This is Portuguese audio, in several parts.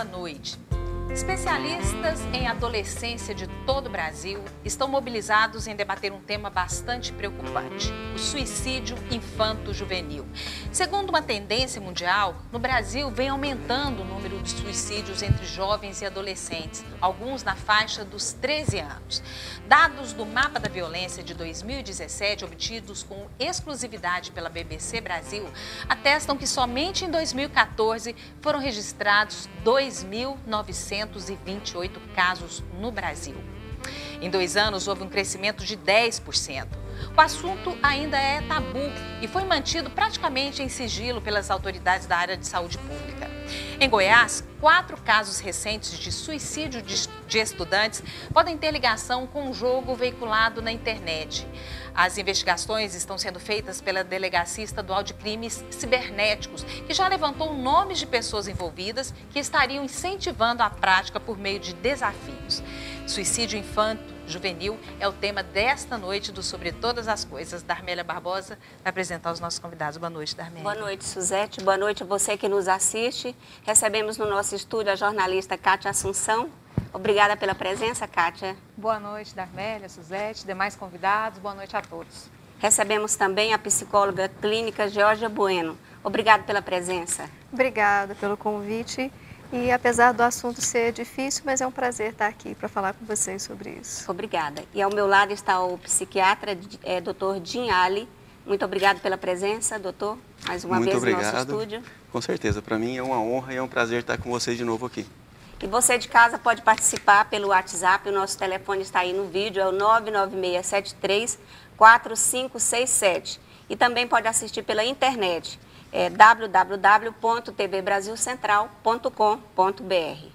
noite. Especialistas em adolescência de todo o Brasil estão mobilizados em debater um tema bastante preocupante: o suicídio infanto-juvenil. Segundo uma tendência mundial, no Brasil vem aumentando o número de suicídios entre jovens e adolescentes, alguns na faixa dos 13 anos. Dados do Mapa da Violência de 2017, obtidos com exclusividade pela BBC Brasil, atestam que somente em 2014 foram registrados 2.928 casos no Brasil. Em 2 anos, houve um crescimento de 10%. O assunto ainda é tabu e foi mantido praticamente em sigilo pelas autoridades da área de saúde pública. Em Goiás, 4 casos recentes de suicídio de estudantes podem ter ligação com um jogo veiculado na internet. As investigações estão sendo feitas pela Delegacia Estadual de Crimes Cibernéticos, que já levantou nomes de pessoas envolvidas que estariam incentivando a prática por meio de desafios. Suicídio infanto-juvenil é o tema desta noite do Sobre Todas as Coisas. Darmélia Barbosa vai apresentar os nossos convidados. Boa noite, Darmélia. Boa noite, Suzete. Boa noite a você que nos assiste. Recebemos no nosso estúdio a jornalista Kátia Assunção. Obrigada pela presença, Kátia. Boa noite, Darmélia, Suzete, demais convidados. Boa noite a todos. Recebemos também a psicóloga clínica Georgia Bueno. Obrigada pela presença. Obrigada pelo convite. E apesar do assunto ser difícil, mas é um prazer estar aqui para falar com vocês sobre isso. Obrigada. E ao meu lado está o psiquiatra, Dr. Jim Ali. Muito obrigado pela presença, doutor, mais uma vez no nosso estúdio. Com certeza, para mim é uma honra e é um prazer estar com vocês de novo aqui. E você de casa pode participar pelo WhatsApp, o nosso telefone está aí no vídeo, é o 996734567. E também pode assistir pela internet, www.tvbrasilcentral.com.br.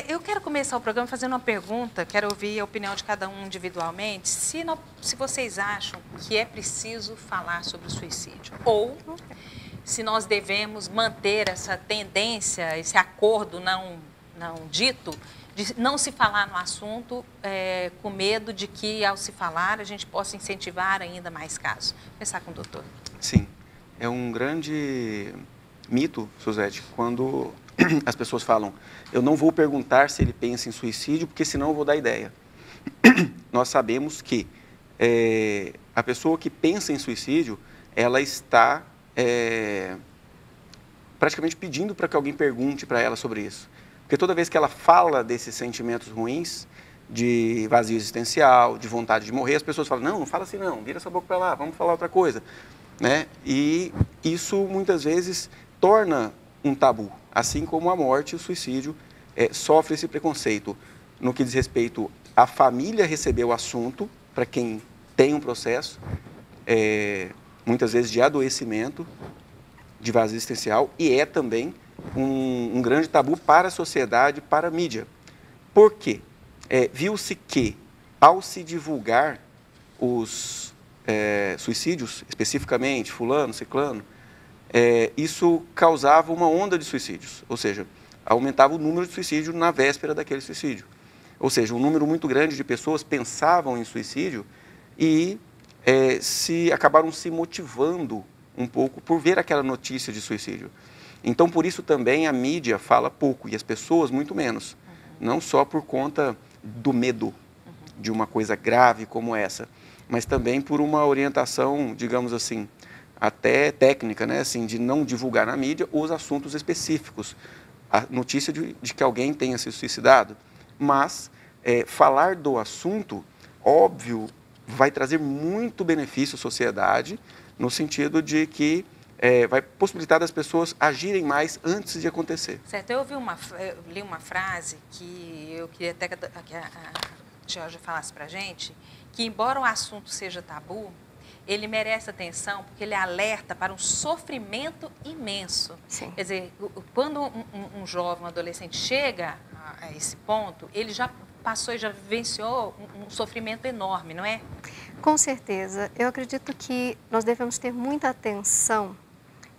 Eu quero começar o programa fazendo uma pergunta, quero ouvir a opinião de cada um individualmente, se vocês acham que é preciso falar sobre o suicídio, ou se nós devemos manter essa tendência, esse acordo não dito, de não se falar no assunto, com medo de que, ao se falar, a gente possa incentivar ainda mais casos. Vou começar com o doutor. Sim, é um grande mito, Suzete, quando as pessoas falam: eu não vou perguntar se ele pensa em suicídio, porque senão eu vou dar ideia. Nós sabemos que a pessoa que pensa em suicídio, ela está praticamente pedindo para que alguém pergunte para ela sobre isso. Porque toda vez que ela fala desses sentimentos ruins, de vazio existencial, de vontade de morrer, as pessoas falam: não fala assim não, vira essa boca para lá, vamos falar outra coisa. Né? E isso muitas vezes torna um tabu, assim como a morte e o suicídio sofre esse preconceito. No que diz respeito à família receber o assunto, para quem tem um processo, muitas vezes de adoecimento, de vazio existencial, e é também um grande tabu para a sociedade, para a mídia. Por quê? Viu-se que, ao se divulgar os suicídios, especificamente, fulano, ciclano, isso causava uma onda de suicídios, ou seja, aumentava o número de suicídio na véspera daquele suicídio. Ou seja, um número muito grande de pessoas pensavam em suicídio e acabaram se motivando um pouco por ver aquela notícia de suicídio. Então, por isso também a mídia fala pouco e as pessoas muito menos, não só por conta do medo de uma coisa grave como essa, mas também por uma orientação, digamos assim, até técnica, né? Assim, de não divulgar na mídia os assuntos específicos, a notícia de que alguém tenha se suicidado. Mas falar do assunto, óbvio, vai trazer muito benefício à sociedade, no sentido de que vai possibilitar as pessoas agirem mais antes de acontecer. Certo, eu li uma frase que eu queria até que a Georgia falasse para a gente, que embora o assunto seja tabu, ele merece atenção porque ele alerta para um sofrimento imenso. Sim. Quer dizer, quando um jovem, um adolescente chega a esse ponto, ele já passou e já vivenciou um sofrimento enorme, não é? Com certeza. Eu acredito que nós devemos ter muita atenção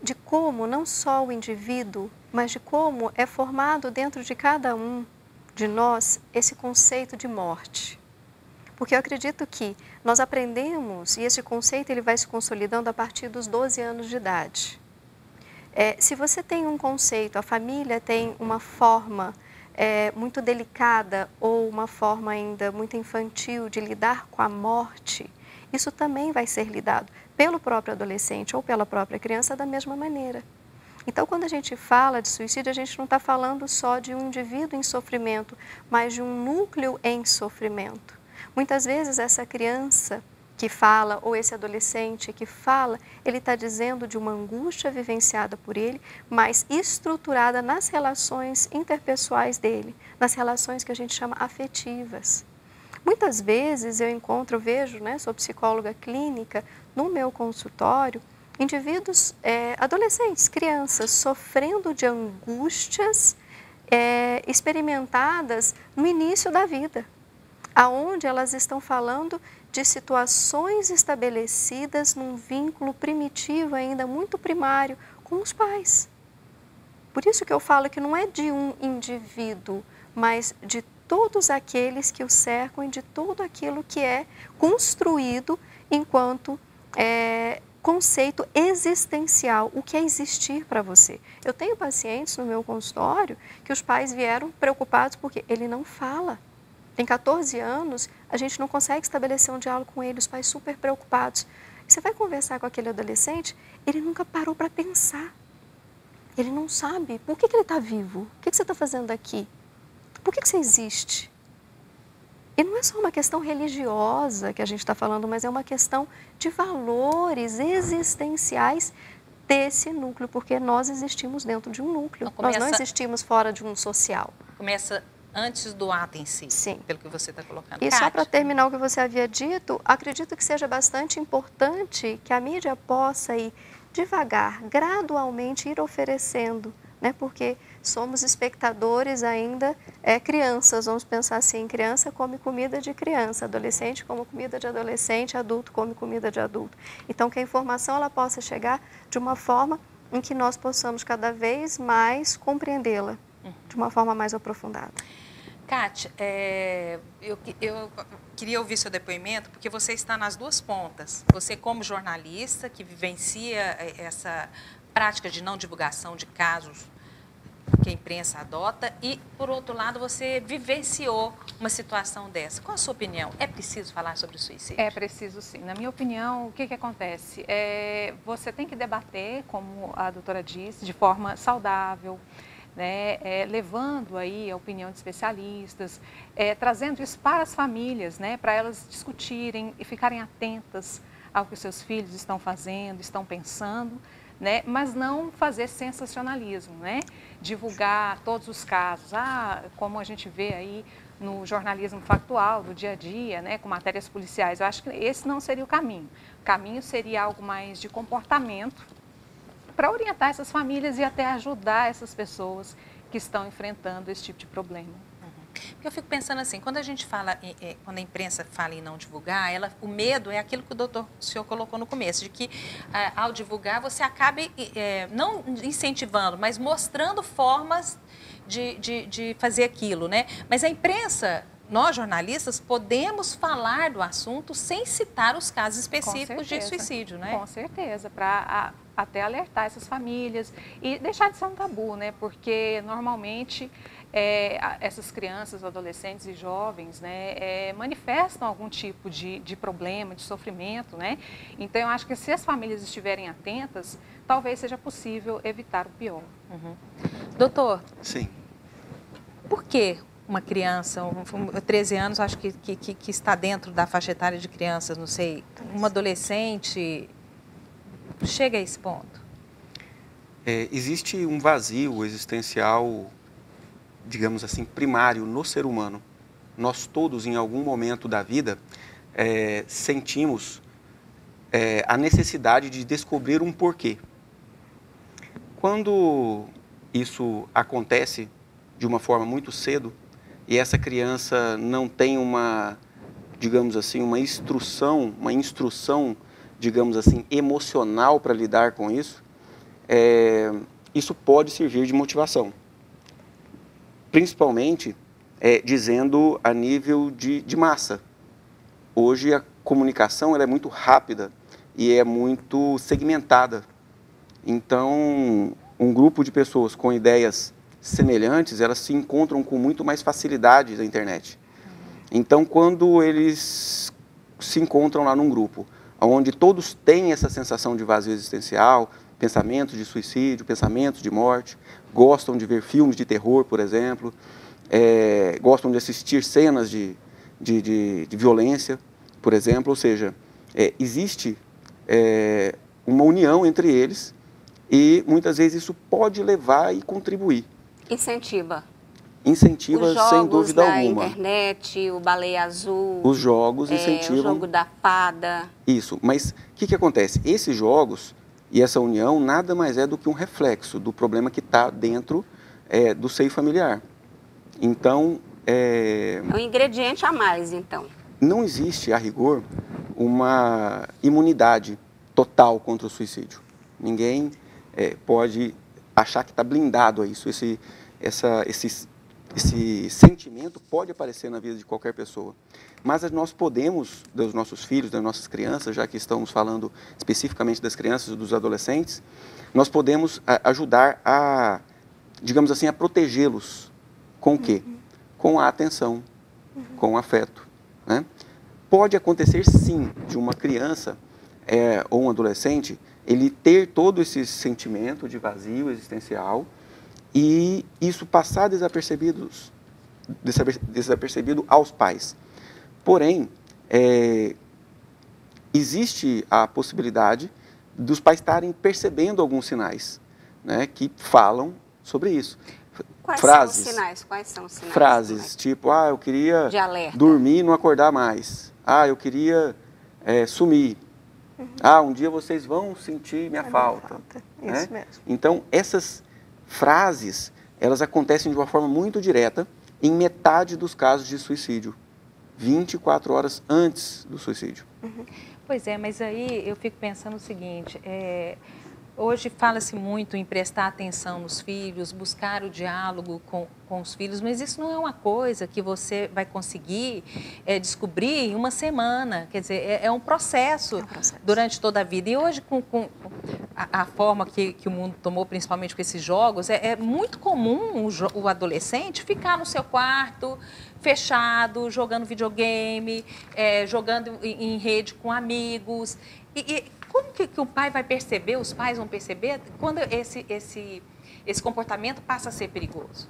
de como não só o indivíduo, mas de como é formado dentro de cada um de nós esse conceito de morte. Porque eu acredito que nós aprendemos, e esse conceito ele vai se consolidando a partir dos 12 anos de idade. Se você tem um conceito, a família tem uma forma muito delicada ou uma forma ainda muito infantil de lidar com a morte, isso também vai ser lidado pelo próprio adolescente ou pela própria criança da mesma maneira. Então, quando a gente fala de suicídio, a gente não está falando só de um indivíduo em sofrimento, mas de um núcleo em sofrimento. Muitas vezes essa criança que fala, ou esse adolescente que fala, ele está dizendo de uma angústia vivenciada por ele, mas estruturada nas relações interpessoais dele, nas relações que a gente chama afetivas. Muitas vezes eu vejo, sou psicóloga clínica, no meu consultório, indivíduos, adolescentes, crianças, sofrendo de angústias experimentadas no início da vida, aonde elas estão falando de situações estabelecidas num vínculo primitivo, ainda muito primário, com os pais. Por isso que eu falo que não é de um indivíduo, mas de todos aqueles que o cercam e de tudo aquilo que é construído enquanto conceito existencial, o que é existir para você. Eu tenho pacientes no meu consultório que os pais vieram preocupados porque ele não fala. Tem 14 anos, a gente não consegue estabelecer um diálogo com ele, os pais super preocupados. Você vai conversar com aquele adolescente, ele nunca parou para pensar. Ele não sabe por que ele está vivo, o que você está fazendo aqui, por que você existe. E não é só uma questão religiosa que a gente está falando, mas é uma questão de valores existenciais desse núcleo, porque nós existimos dentro de um núcleo, nós não existimos fora de um social. Começa antes do ato em si, sim, pelo que você está colocando. E só para terminar o que você havia dito, acredito que seja bastante importante que a mídia possa ir devagar, gradualmente ir oferecendo, porque somos espectadores ainda, crianças, vamos pensar assim, criança come comida de criança, adolescente come comida de adolescente, adulto come comida de adulto. Então, que a informação ela possa chegar de uma forma em que nós possamos cada vez mais compreendê-la, de uma forma mais aprofundada. Kátia, eu queria ouvir seu depoimento, porque você está nas duas pontas. Você como jornalista que vivencia essa prática de não divulgação de casos que a imprensa adota e, por outro lado, você vivenciou uma situação dessa. Qual a sua opinião? É preciso falar sobre o suicídio? É preciso, sim. Na minha opinião, o que acontece? Você tem que debater, como a doutora disse, de forma saudável, levando aí a opinião de especialistas, trazendo isso para as famílias, para elas discutirem e ficarem atentas ao que os seus filhos estão fazendo, estão pensando, mas não fazer sensacionalismo, divulgar todos os casos, como a gente vê aí no jornalismo factual, do dia a dia, com matérias policiais. Eu acho que esse não seria o caminho. O caminho seria algo mais de comportamento, para orientar essas famílias e até ajudar essas pessoas que estão enfrentando esse tipo de problema. Porque eu fico pensando assim, quando a gente fala, quando a imprensa fala em não divulgar, o medo é aquilo que o senhor colocou no começo, de que ao divulgar você acabe não incentivando, mas mostrando formas de fazer aquilo, Mas a imprensa, nós jornalistas, podemos falar do assunto sem citar os casos específicos de suicídio, Com certeza, para até alertar essas famílias e deixar de ser um tabu, Porque normalmente essas crianças, adolescentes e jovens, manifestam algum tipo de problema, de sofrimento, Então eu acho que se as famílias estiverem atentas, talvez seja possível evitar o pior. Doutor? Sim. Por que uma criança, 13 anos, acho que está dentro da faixa etária de crianças, não sei, uma adolescente, chega a esse ponto? Existe um vazio existencial, digamos assim, primário no ser humano. Nós todos, em algum momento da vida, sentimos a necessidade de descobrir um porquê. Quando isso acontece de uma forma muito cedo, e essa criança não tem uma, digamos assim, uma instrução, digamos assim, emocional para lidar com isso, isso pode servir de motivação. Principalmente, dizendo a nível de massa. Hoje a comunicação ela é muito rápida e é muito segmentada. Então, um grupo de pessoas com ideias semelhantes, elas se encontram com muito mais facilidade na internet. Então, quando eles se encontram lá num grupo, onde todos têm essa sensação de vazio existencial, pensamentos de suicídio, pensamentos de morte, gostam de ver filmes de terror, por exemplo, gostam de assistir cenas de violência, por exemplo, ou seja, existe uma união entre eles e muitas vezes isso pode levar e contribuir. Incentiva, Sem dúvida alguma. A internet, o Baleia Azul. Os jogos incentivam. O jogo da fada. Isso, mas o que acontece? Esses jogos e essa união nada mais é do que um reflexo do problema que está dentro do seio familiar. Então... É um ingrediente a mais, então. Não existe, a rigor, uma imunidade total contra o suicídio. Ninguém pode achar que está blindado a isso. Esse sentimento pode aparecer na vida de qualquer pessoa. Mas nós podemos, dos nossos filhos, das nossas crianças, já que estamos falando especificamente das crianças e dos adolescentes, nós podemos ajudar a, digamos assim, a protegê-los. Com o quê? Com a atenção, com o afeto. Né? Pode acontecer, sim, de uma criança ou um adolescente, ele ter todo esse sentimento de vazio existencial e isso passar desapercebido aos pais. Porém, existe a possibilidade dos pais estarem percebendo alguns sinais, né, que falam sobre isso. Quais são os sinais? Frases, tipo, eu queria dormir e não acordar mais. Eu queria sumir. Um dia vocês vão sentir minha falta. Né? Isso mesmo. Então, essas frases, elas acontecem de uma forma muito direta em metade dos casos de suicídio. 24 horas antes do suicídio. Pois é, mas aí eu fico pensando o seguinte, hoje fala-se muito em prestar atenção nos filhos, buscar o diálogo com os filhos, mas isso não é uma coisa que você vai conseguir descobrir em uma semana. Quer dizer, é um processo durante toda a vida. E hoje, com a forma que o mundo tomou, principalmente com esses jogos, é muito comum o adolescente ficar no seu quarto, fechado, jogando videogame, jogando em rede com amigos. Como que o pai vai perceber, os pais vão perceber, quando esse comportamento passa a ser perigoso?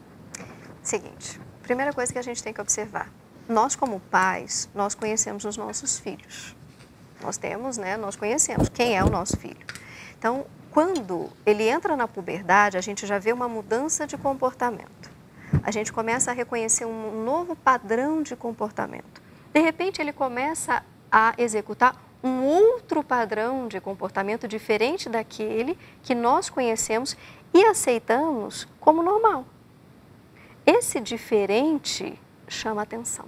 Seguinte, primeira coisa que a gente tem que observar. Nós, como pais, nós conhecemos os nossos filhos. Nós conhecemos quem é o nosso filho. Então, quando ele entra na puberdade, a gente já vê uma mudança de comportamento. A gente começa a reconhecer um novo padrão de comportamento. De repente, ele começa a executar um outro padrão de comportamento diferente daquele que nós conhecemos e aceitamos como normal. Esse diferente chama atenção.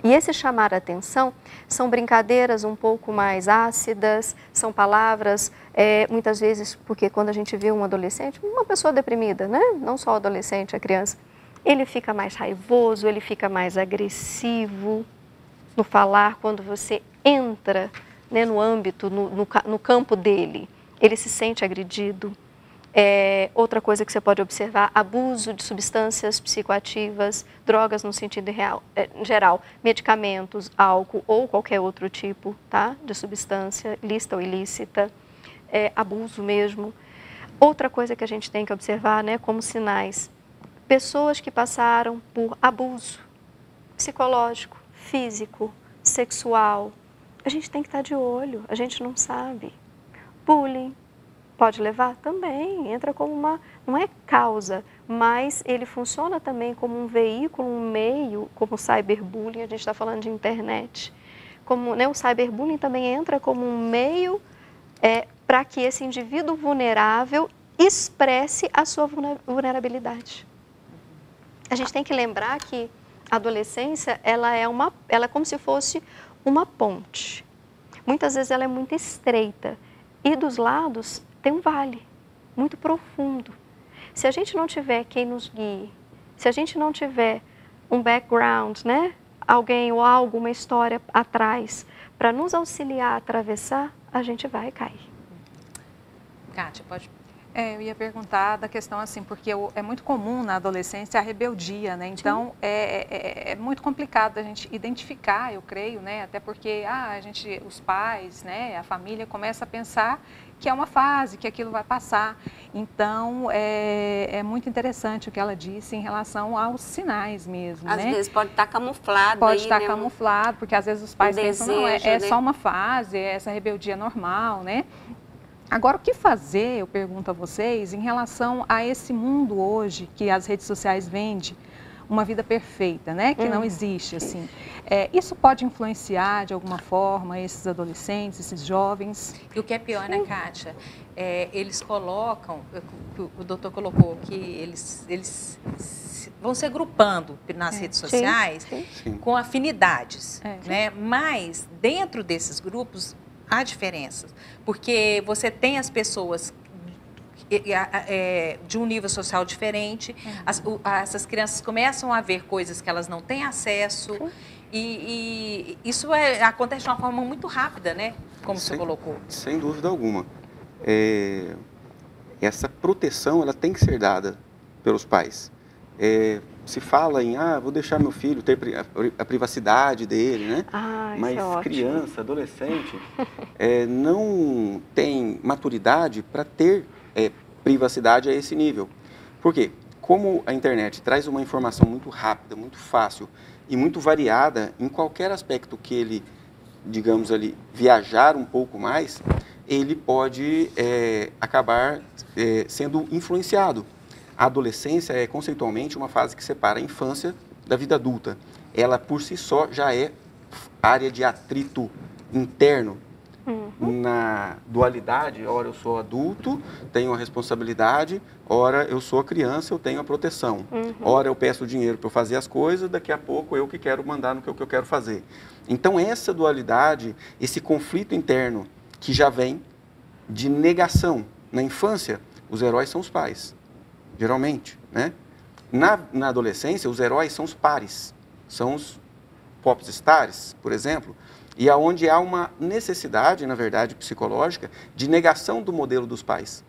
E esse chamar atenção são brincadeiras um pouco mais ácidas, são palavras, muitas vezes, porque quando a gente vê um adolescente, uma pessoa deprimida, né? Não só o adolescente, a criança, ele fica mais raivoso, ele fica mais agressivo no falar, quando você entra, né, no âmbito, no campo dele, ele se sente agredido. Outra coisa que você pode observar, abuso de substâncias psicoativas, drogas no sentido geral, medicamentos, álcool ou qualquer outro tipo, tá, de substância, lícita ou ilícita, abuso mesmo. Outra coisa que a gente tem que observar, né, como sinais, pessoas que passaram por abuso psicológico, físico, sexual, a gente tem que estar de olho, a gente não sabe. Bullying. Pode levar? Também, entra como não é causa, mas ele funciona também como um veículo, um meio, como o cyberbullying, a gente está falando de internet. Como, né, o cyberbullying também entra como um meio para que esse indivíduo vulnerável expresse a sua vulnerabilidade. A gente tem que lembrar que a adolescência, ela é como se fosse uma ponte. Muitas vezes ela é muito estreita e dos lados tem um vale muito profundo. Se a gente não tiver quem nos guie, se a gente não tiver um background, né? Alguém ou algo, uma história atrás, para nos auxiliar a atravessar, a gente vai cair. Kátia, pode... Eu ia perguntar da questão assim, porque é muito comum na adolescência a rebeldia, né? Então, é muito complicado a gente identificar, eu creio, né? Até porque os pais, né, a família começa a pensar que é uma fase, que aquilo vai passar. Então, é muito interessante o que ela disse em relação aos sinais mesmo, Às né? vezes pode estar camuflado. Pode aí, estar né? camuflado, porque às vezes os pais pensam, não, desejo, é né? só uma fase, essa rebeldia é normal, né? Agora, o que fazer, eu pergunto a vocês, em relação a esse mundo hoje que as redes sociais vendem, uma vida perfeita, né? Que não existe, assim. Isso pode influenciar, de alguma forma, esses adolescentes, esses jovens? E o que é pior, né, Kátia? Eles colocam, o doutor colocou que eles vão se agrupando nas redes sociais com afinidades, né? Mas, dentro desses grupos, há diferenças, porque você tem as pessoas de um nível social diferente, essas crianças começam a ver coisas que elas não têm acesso, e isso acontece de uma forma muito rápida, né? Como você colocou. Sem dúvida alguma. Essa proteção, ela tem que ser dada pelos pais. Se fala em, vou deixar meu filho ter a privacidade dele, né? Mas criança, adolescente, não tem maturidade para ter privacidade a esse nível. Por quê? Como a internet traz uma informação muito rápida, muito fácil e muito variada, em qualquer aspecto que ele, digamos ali, viajar um pouco mais, ele pode acabar sendo influenciado. A adolescência é conceitualmente uma fase que separa a infância da vida adulta. Ela, por si só, já é área de atrito interno. Na dualidade, ora eu sou adulto, tenho a responsabilidade, ora eu sou a criança, eu tenho a proteção. Ora eu peço dinheiro para eu fazer as coisas, daqui a pouco eu que quero mandar no que eu quero fazer. Então, essa dualidade, esse conflito interno que já vem de negação. Na infância, os heróis são os pais. Geralmente, né? Na adolescência, os heróis são os pares, são os popstars, por exemplo, e aonde há uma necessidade, na verdade, psicológica, de negação do modelo dos pais.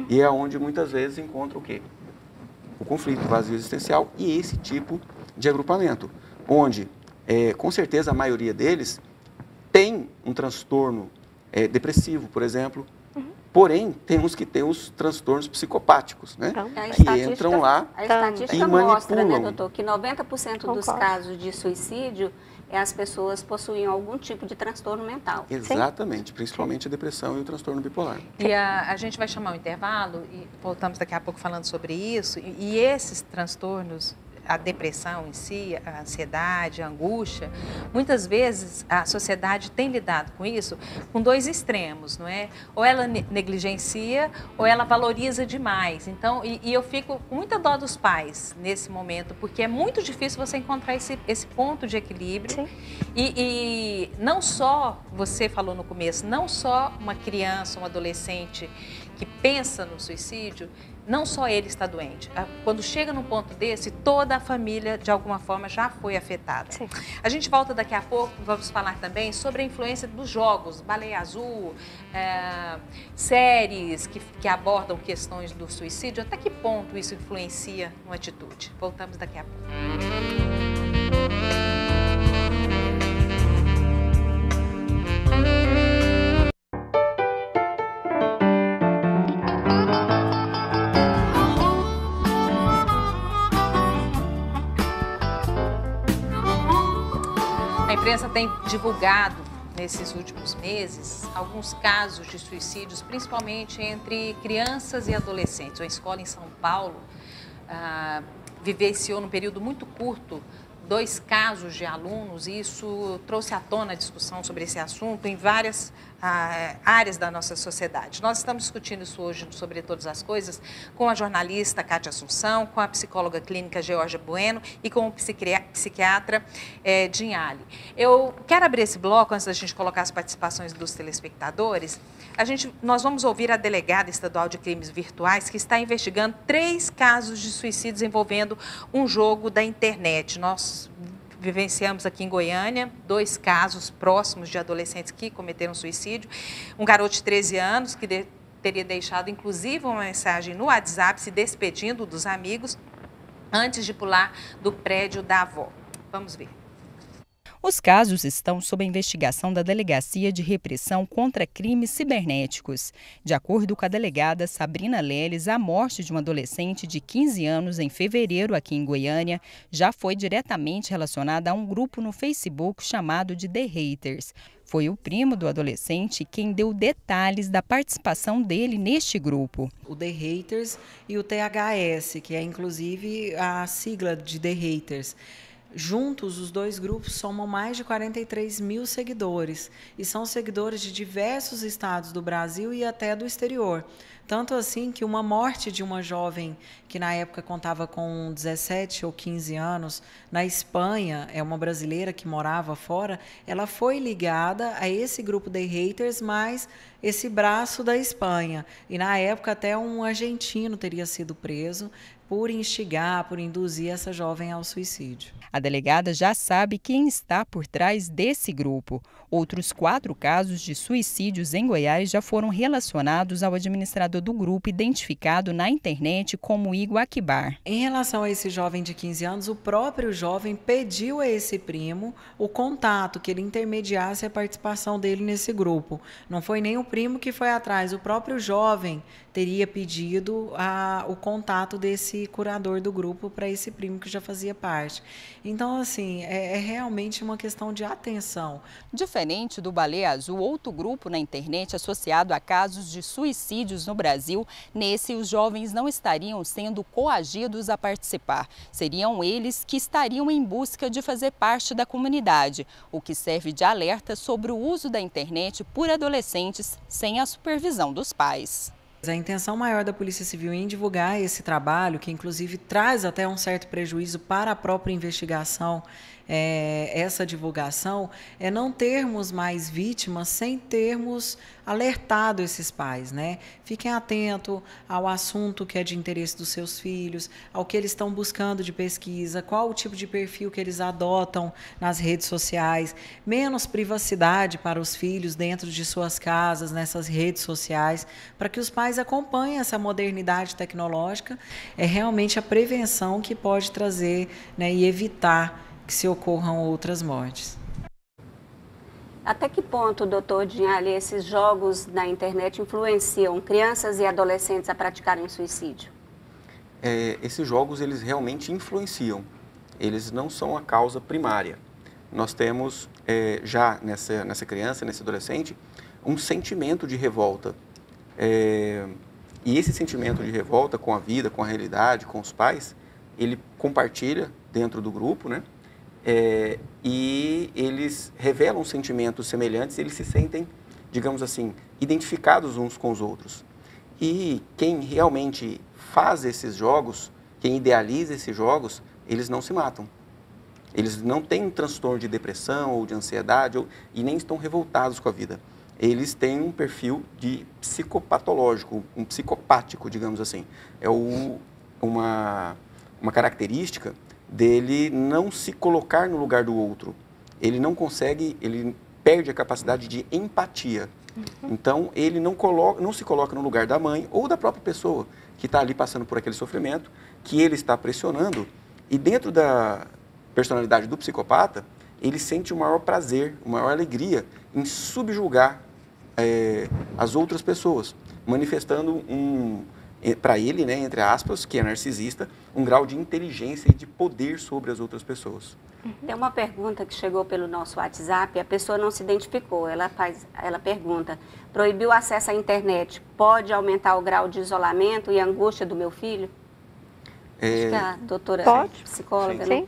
E é onde muitas vezes encontra o quê? O conflito, o vazio existencial e esse tipo de agrupamento, onde, com certeza, a maioria deles tem um transtorno depressivo, por exemplo. Porém, temos que ter os transtornos psicopáticos, né? Então, que entram lá a estatística e mostra, né, manipulam. doutor, que 90% dos casos de suicídio as pessoas possuem algum tipo de transtorno mental. Exatamente, principalmente a depressão e o transtorno bipolar. E a gente vai chamar um intervalo e voltamos daqui a pouco falando sobre isso. E esses transtornos, a depressão em si, a ansiedade, a angústia, muitas vezes a sociedade tem lidado com isso com dois extremos, não é? Ou ela negligencia ou ela valoriza demais. Então, e eu fico com muita dó dos pais nesse momento, porque é muito difícil você encontrar esse ponto de equilíbrio. E não só, você falou no começo, não só uma criança, um adolescente que pensa no suicídio, não só ele está doente. Quando chega num ponto desse, toda a família, de alguma forma, já foi afetada. Sim. A gente volta daqui a pouco, vamos falar também sobre a influência dos jogos, Baleia Azul, séries que abordam questões do suicídio. Até que ponto isso influencia uma atitude? Voltamos daqui a pouco. A imprensa tem divulgado, nesses últimos meses, alguns casos de suicídios, principalmente entre crianças e adolescentes. Uma escola em São Paulo vivenciou, num período muito curto, 2 casos de alunos, e isso trouxe à tona a discussão sobre esse assunto em várias áreas da nossa sociedade. Nós estamos discutindo isso hoje, sobre todas as coisas, com a jornalista Kátia Assunção, com a psicóloga clínica Georgia Bueno e com o psiquiatra Dinhali. Eu quero abrir esse bloco, antes da gente colocar as participações dos telespectadores. Nós vamos ouvir a delegada estadual de crimes virtuais, que está investigando 3 casos de suicídios envolvendo um jogo da internet. Nós vivenciamos aqui em Goiânia 2 casos próximos de adolescentes que cometeram suicídio. Um garoto de 13 anos que teria deixado inclusive uma mensagem no WhatsApp se despedindo dos amigos antes de pular do prédio da avó. Vamos ver. Os casos estão sob a investigação da Delegacia de Repressão contra Crimes Cibernéticos. De acordo com a delegada Sabrina Leles, a morte de um adolescente de 15 anos em fevereiro aqui em Goiânia já foi diretamente relacionada a um grupo no Facebook chamado de The Haters. Foi o primo do adolescente quem deu detalhes da participação dele neste grupo. O The Haters e o THS, que é inclusive a sigla de The Haters. Juntos, os dois grupos somam mais de 43 mil seguidores e são seguidores de diversos estados do Brasil e até do exterior. Tanto assim que uma morte de uma jovem que na época contava com 17 ou 15 anos, na Espanha, é uma brasileira que morava fora, ela foi ligada a esse grupo de haters, mais esse braço da Espanha. E na época até um argentino teria sido preso por instigar, por induzir essa jovem ao suicídio. A delegada já sabe quem está por trás desse grupo. Outros 4 casos de suicídios em Goiás já foram relacionados ao administrador do grupo, identificado na internet como Igor Akibar. Em relação a esse jovem de 15 anos, o próprio jovem pediu a esse primo o contato, que ele intermediasse a participação dele nesse grupo. Não foi nem o primo que foi atrás, o próprio jovem teria pedido o contato desse curador do grupo para esse primo que já fazia parte. Então, assim, é realmente uma questão de atenção. Diferente do Baleia Azul, outro grupo na internet associado a casos de suicídios no Brasil, nesse os jovens não estariam sendo coagidos a participar. Seriam eles que estariam em busca de fazer parte da comunidade, o que serve de alerta sobre o uso da internet por adolescentes sem a supervisão dos pais. A intenção maior da Polícia Civil em divulgar esse trabalho, que inclusive traz até um certo prejuízo para a própria investigação, essa divulgação, é não termos mais vítimas sem termos alertado esses pais, né? Fiquem atentos ao assunto que é de interesse dos seus filhos, ao que eles estão buscando de pesquisa, qual o tipo de perfil que eles adotam nas redes sociais, menos privacidade para os filhos dentro de suas casas, nessas redes sociais, para que os pais acompanhem essa modernidade tecnológica. É realmente a prevenção que pode trazer, né, e evitar que se ocorram outras mortes. Até que ponto, doutor Dinhali, esses jogos na internet influenciam crianças e adolescentes a praticarem suicídio? Esses jogos, eles realmente influenciam. Eles não são a causa primária. Nós temos já nessa criança, nesse adolescente, um sentimento de revolta. E esse sentimento de revolta com a vida, com a realidade, com os pais, ele compartilha dentro do grupo, né? E eles revelam sentimentos semelhantes, eles se sentem, digamos assim, identificados uns com os outros. E quem realmente faz esses jogos, quem idealiza esses jogos, eles não se matam. Eles não têm um transtorno de depressão ou de ansiedade e nem estão revoltados com a vida. Eles têm um perfil de psicopatológico, um psicopático, digamos assim. É uma característica dele não se colocar no lugar do outro. Ele não consegue, ele perde a capacidade de empatia. Então, ele não se coloca no lugar da mãe ou da própria pessoa que está ali passando por aquele sofrimento, que ele está pressionando. E dentro da personalidade do psicopata, ele sente o maior prazer, a maior alegria em subjugar as outras pessoas, manifestando para ele, né, entre aspas, que é narcisista, um grau de inteligência e de poder sobre as outras pessoas. Tem uma pergunta que chegou pelo nosso WhatsApp, a pessoa não se identificou, ela pergunta: proibir o acesso à internet pode aumentar o grau de isolamento e angústia do meu filho? Acho que a doutora psicóloga, sim. Né?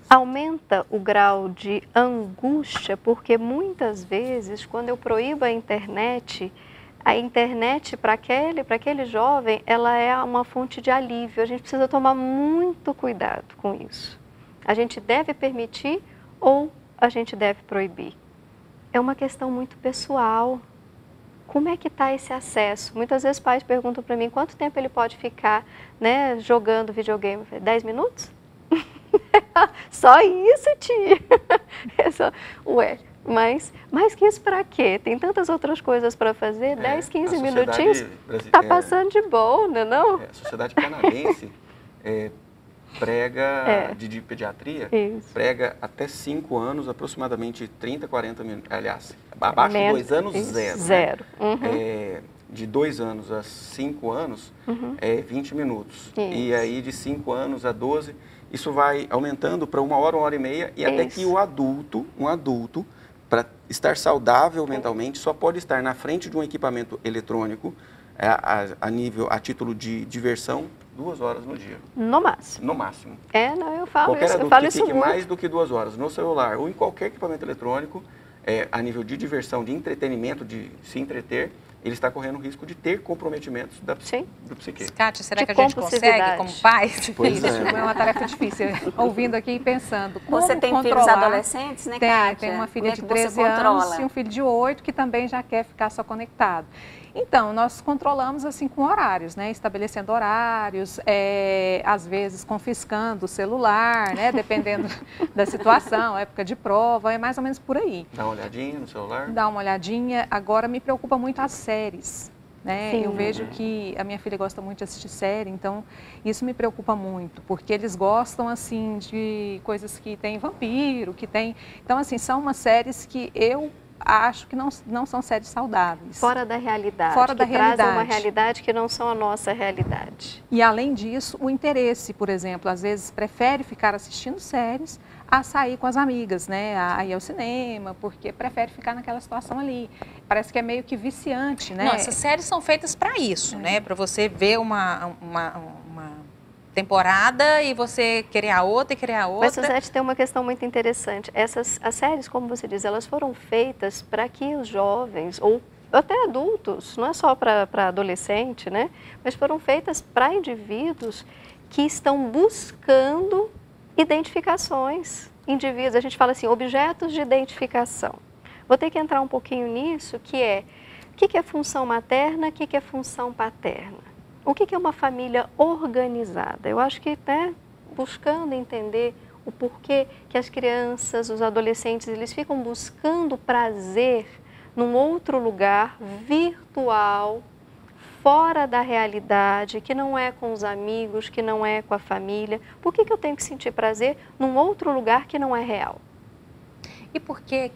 Aumenta o grau de angústia, porque muitas vezes, quando eu proíbo a internet para aquele jovem, ela é uma fonte de alívio. A gente precisa tomar muito cuidado com isso. A gente deve permitir ou a gente deve proibir? É uma questão muito pessoal. Como é que está esse acesso? Muitas vezes pais perguntam para mim quanto tempo ele pode ficar, né, jogando videogame. Eu falei, 10 minutos? Só isso, tia? Ué, Mas mais que isso para quê? Tem tantas outras coisas para fazer, 10, 15 minutinhos, está passando de boa, não? A sociedade canadense prega, de pediatria, prega até 5 anos, aproximadamente 30, 40 minutos, aliás, abaixo de 2 anos, zero. Né? De 2 anos a 5 anos, 20 minutos. E aí de 5 anos a 12, isso vai aumentando para 1 hora, 1 hora e meia, e até que um adulto, para estar saudável mentalmente, só pode estar na frente de um equipamento eletrônico, a título de diversão, 2 horas no dia. No máximo. No máximo. Eu falo qualquer isso. Adulto que fique mais do que 2 horas no celular ou em qualquer equipamento eletrônico, a nível de diversão, de entretenimento, de se entreter, ele está correndo o risco de ter comprometimentos do psique. Kátia, será que a gente consegue como pais? Difícil, é uma tarefa difícil. Ouvindo aqui e pensando. Você tem filhos adolescentes, né, Kátia? Tem uma filha de 13 anos e um filho de 8 que também já quer ficar só conectado. Então, nós controlamos assim com horários, né? Estabelecendo horários, às vezes confiscando o celular, né? Dependendo da situação, época de prova, é mais ou menos por aí. Dá uma olhadinha no celular? Dá uma olhadinha. Agora me preocupa muito as séries, né? Eu vejo que a minha filha gosta muito de assistir série, então isso me preocupa muito, porque eles gostam assim de coisas que tem vampiro, que tem... Então, assim, são umas séries que eu acho que não são séries saudáveis. Fora da realidade. Fora da realidade. Trazem uma realidade que não são a nossa realidade. E além disso, o interesse, por exemplo, às vezes prefere ficar assistindo séries a sair com as amigas, né? A ir ao cinema, porque prefere ficar naquela situação ali. Parece que é meio que viciante, né? Não, essas séries são feitas para isso, né? Para você ver uma temporada e você querer a outra e querer a outra. Mas, Suzete, tem uma questão muito interessante. As séries, como você diz, elas foram feitas para que os jovens, ou até adultos, não é só para adolescente, né? Mas foram feitas para indivíduos que estão buscando identificações. Indivíduos, a gente fala assim, objetos de identificação. Vou ter que entrar um pouquinho nisso, que é, o que é função materna, o que é função paterna? O que é uma família organizada? Eu acho que buscando entender o porquê que as crianças, os adolescentes, eles ficam buscando prazer num outro lugar virtual, fora da realidade, que não é com os amigos, que não é com a família. Por que eu tenho que sentir prazer num outro lugar que não é real? E por que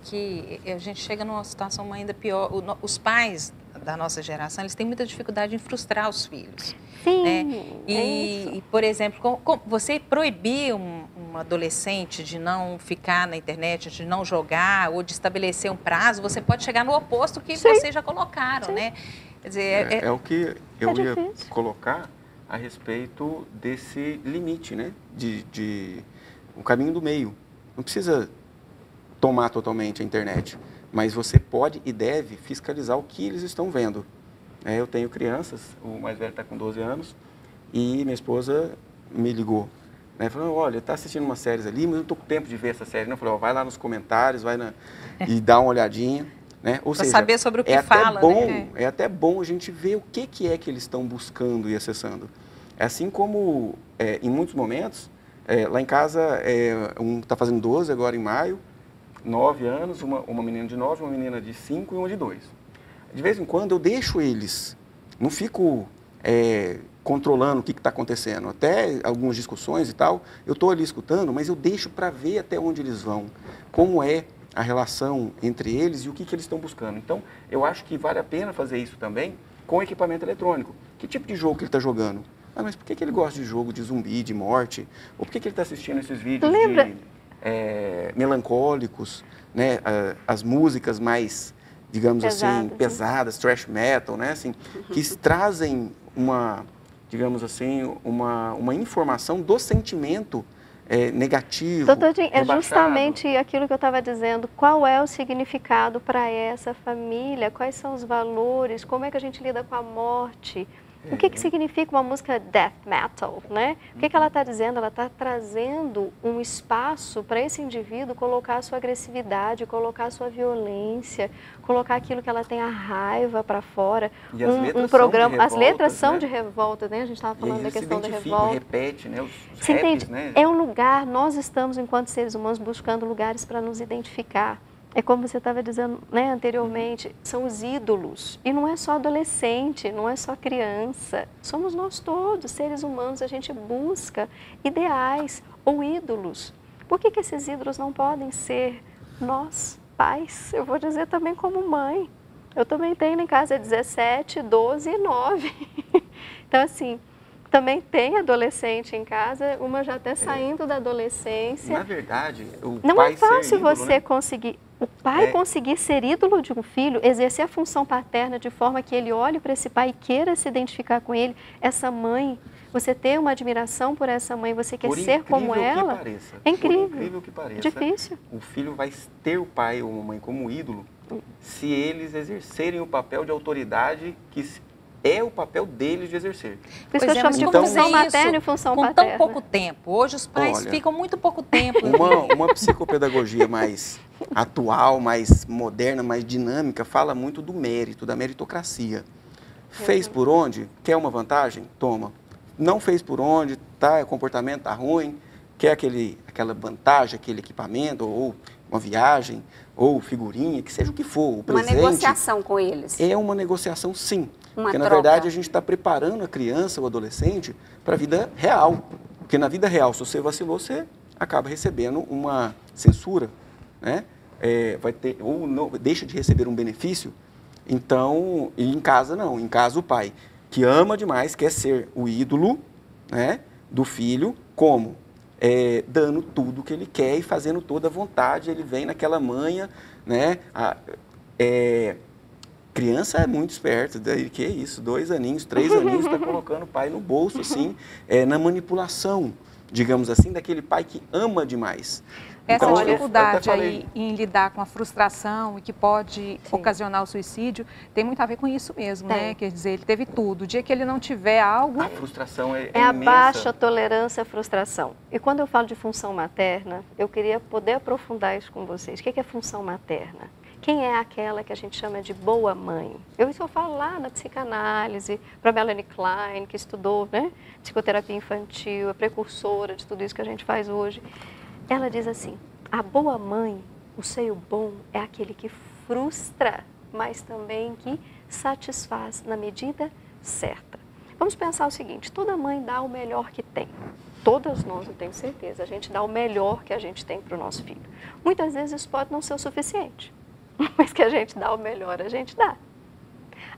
a gente chega numa situação ainda pior? Os pais da nossa geração, eles têm muita dificuldade em frustrar os filhos. Sim, né? E, por exemplo, você proibir um adolescente de não ficar na internet, de não jogar ou de estabelecer um prazo, você pode chegar no oposto que vocês já colocaram, né? Quer dizer, é o que eu ia difícil colocar a respeito desse limite, né? De o caminho do meio. Não precisa tomar totalmente a internet, mas você pode e deve fiscalizar o que eles estão vendo. Eu tenho crianças, o mais velho está com 12 anos, e minha esposa me ligou. Falou, olha, está assistindo umas séries ali, mas eu não estou com tempo de ver essa série. Eu falei, vai lá nos comentários, e dá uma olhadinha. Ou seja, saber sobre o que fala, né? É até bom a gente ver o que é que eles estão buscando e acessando. Assim como, em muitos momentos, lá em casa, um está fazendo 12 agora em maio, 9 anos, uma menina de 9, uma menina de 5 e uma de 2. De vez em quando eu deixo eles, não fico controlando o que está acontecendo. Até algumas discussões e tal, eu estou ali escutando, mas eu deixo para ver até onde eles vão, como é a relação entre eles e o que eles estão buscando. Então, eu acho que vale a pena fazer isso também com equipamento eletrônico. Que tipo de jogo que ele está jogando? Mas por que ele gosta de jogo de zumbi, de morte? Ou por que ele está assistindo esses vídeos melancólicos, né? As músicas mais, digamos assim, pesadas, thrash metal, né? Assim, que trazem digamos assim, uma informação do sentimento negativo. Doutor, é justamente aquilo que eu estava dizendo. Qual é o significado para essa família? Quais são os valores? Como é que a gente lida com a morte? O que significa uma música death metal, né? O que ela está dizendo? Ela está trazendo um espaço para esse indivíduo colocar a sua agressividade, colocar a sua violência, colocar aquilo que ela tem a raiva para fora. E as letras são de revolta, né? A gente estava falando da questão da revolta. Repete, né? Os raps, né? É um lugar, nós estamos, enquanto seres humanos, buscando lugares para nos identificar. É como você estava dizendo, né, anteriormente, são os ídolos. E não é só adolescente, não é só criança. Somos nós todos, seres humanos, a gente busca ideais ou ídolos. Por que esses ídolos não podem ser nós, pais? Eu vou dizer também como mãe. Eu também tenho em casa 17, 12 e 9. Então, assim, também tem adolescente em casa, uma já até saindo da adolescência. Na verdade, o não pai é fácil ser ídolo, você né? conseguir, o pai conseguir ser ídolo de um filho, exercer a função paterna de forma que ele olhe para esse pai e queira se identificar com ele, essa mãe, você ter uma admiração por essa mãe, você quer ser como ela, pareça, é incrível, por incrível que pareça, difícil. O filho vai ter o pai ou a mãe como ídolo se eles exercerem o papel de autoridade que é o papel deles de exercer. Por isso que eu chamo de função materna e função com paterna. tão pouco tempo. Hoje os pais ficam muito pouco tempo. Uma psicopedagogia mais atual, mais moderna, mais dinâmica, fala muito do mérito, da meritocracia. Fez por onde? Quer uma vantagem? Toma. Não fez por onde? Tá, o comportamento está ruim? Quer aquela vantagem, aquele equipamento, ou uma viagem, ou figurinha, que seja o que for, o presente. Uma negociação com eles. É uma negociação, sim. Porque, troca. na verdade, a gente está preparando a criança, o adolescente, para a vida real. Porque na vida real, se você vacilou, você acaba recebendo uma censura, né? Vai ter, ou não, deixa de receber um benefício. Então, e em casa não. Em casa o pai, que ama demais, quer ser o ídolo, né, do filho, como? Dando tudo que ele quer e fazendo toda a vontade. Ele vem naquela manha, né? Criança é muito esperta, daí que é isso, 2 aninhos, 3 aninhos, está colocando o pai no bolso, assim, na manipulação, digamos assim, daquele pai que ama demais. Essa Então, dificuldade aí em lidar com a frustração e que pode ocasionar o suicídio tem muito a ver com isso mesmo, né? Quer dizer, ele teve tudo. O dia que ele não tiver algo... A frustração é a imensa. baixa tolerância à frustração. E quando eu falo de função materna, eu queria poder aprofundar isso com vocês. O que é função materna? Quem é aquela que a gente chama de boa mãe? Isso eu falo lá na psicanálise, para Melanie Klein, que estudou, né, psicoterapia infantil, é precursora de tudo isso que a gente faz hoje. Ela diz assim, a boa mãe, o seio bom, é aquele que frustra, mas também que satisfaz na medida certa. Vamos pensar o seguinte, toda mãe dá o melhor que tem. Todas nós, eu tenho certeza, a gente dá o melhor que a gente tem para o nosso filho. Muitas vezes isso pode não ser o suficiente. Mas que a gente dá o melhor, a gente dá.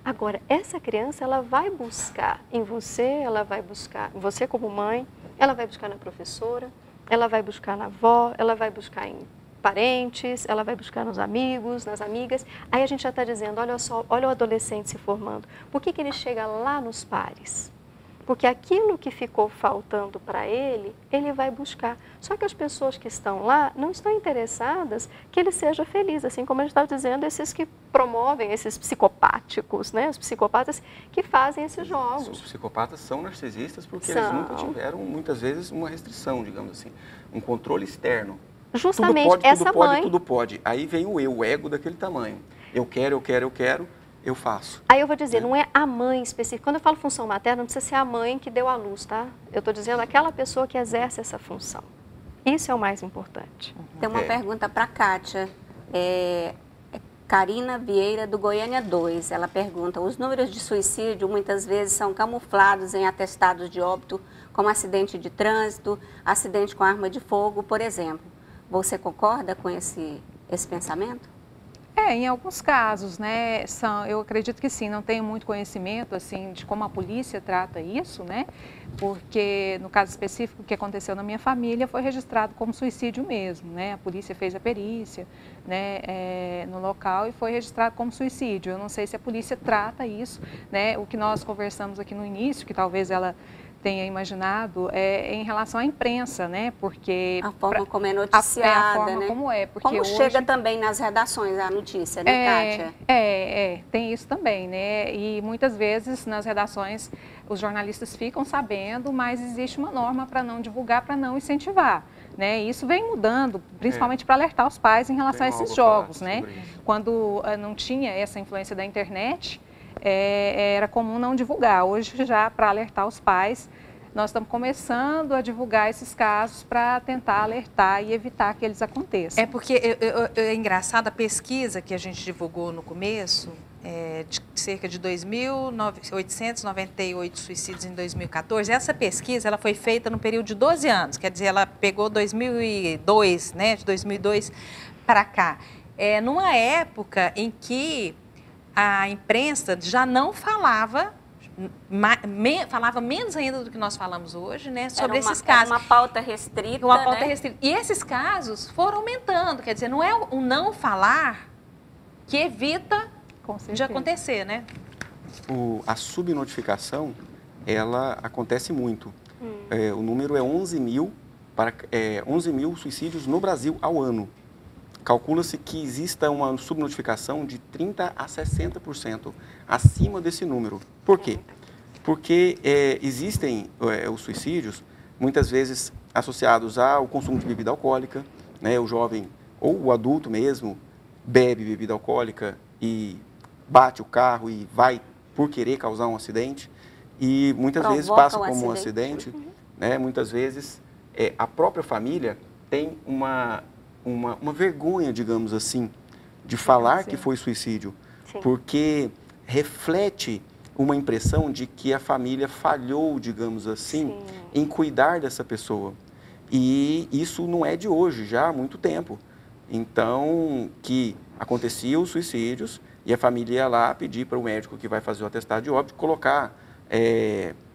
Agora, essa criança, ela vai buscar em você, ela vai buscar em você como mãe, ela vai buscar na professora, ela vai buscar na avó, ela vai buscar em parentes, ela vai buscar nos amigos, nas amigas. Aí a gente já está dizendo, olha só, olha o adolescente se formando. Por que ele chega lá nos pares? Porque aquilo que ficou faltando para ele, ele vai buscar. Só que as pessoas que estão lá não estão interessadas que ele seja feliz, assim como a gente estava dizendo, esses que promovem, esses psicopáticos, né? Os psicopatas que fazem esses jogos. Os psicopatas são narcisistas porque eles nunca tiveram, muitas vezes, uma restrição, digamos assim, um controle externo. Justamente tudo pode, essa tudo pode, mãe... tudo pode. Aí vem o ego daquele tamanho. Eu quero, eu faço. Aí eu vou dizer, não é a mãe específica. Quando eu falo função materna, não precisa ser a mãe que deu à luz, tá? Eu estou dizendo aquela pessoa que exerce essa função. Isso é o mais importante. Tem uma pergunta para a Kátia. Karina Vieira, do Goiânia 2. Ela pergunta, os números de suicídio muitas vezes são camuflados em atestados de óbito, como acidente de trânsito, acidente com arma de fogo, por exemplo. Você concorda com esse pensamento? Em alguns casos, né, eu acredito que sim, não tenho muito conhecimento, assim, de como a polícia trata isso, né, porque no caso específico que aconteceu na minha família foi registrado como suicídio mesmo, né, a polícia fez a perícia, né, no local e foi registrado como suicídio. Eu não sei se a polícia trata isso, né, o que nós conversamos aqui no início, que talvez ela tenha imaginado, em relação à imprensa, né? Porque a forma como é noticiada, a forma né? como é. Porque como hoje... chega também nas redações a notícia, né, Kátia? Tem isso também, né? E muitas vezes nas redações os jornalistas ficam sabendo, mas existe uma norma para não divulgar, para não incentivar. Né? Isso vem mudando, principalmente para alertar os pais em relação a esses jogos, né? Quando não tinha essa influência da internet, era comum não divulgar. Hoje, já para alertar os pais, nós estamos começando a divulgar esses casos para tentar alertar e evitar que eles aconteçam. É porque é engraçado, a pesquisa que a gente divulgou no começo, de cerca de 2.898 suicídios em 2014, essa pesquisa ela foi feita no período de 12 anos, quer dizer, ela pegou 2002, né, de 2002 para cá. Numa época em que a imprensa já não falava, falava menos ainda do que nós falamos hoje, né, sobre esses casos. Era uma pauta restrita, uma pauta restrita. E esses casos foram aumentando, quer dizer, não é o não falar que evita de acontecer, né? A subnotificação, ela acontece muito. O número é 11 mil suicídios no Brasil ao ano. Calcula-se que exista uma subnotificação de 30% a 60% acima desse número. Por quê? Porque existem os suicídios, muitas vezes associados ao consumo de bebida alcoólica, né? O jovem ou o adulto mesmo bebe bebida alcoólica e bate o carro e vai por querer causar um acidente e muitas vezes passa como um acidente, né? Muitas vezes a própria família tem uma vergonha, digamos assim, de falar que foi suicídio, porque reflete uma impressão de que a família falhou, digamos assim, em cuidar dessa pessoa. E isso não é de hoje, já há muito tempo. Então, que aconteciam os suicídios e a família ia lá pedir para o médico que vai fazer o atestado de óbito colocar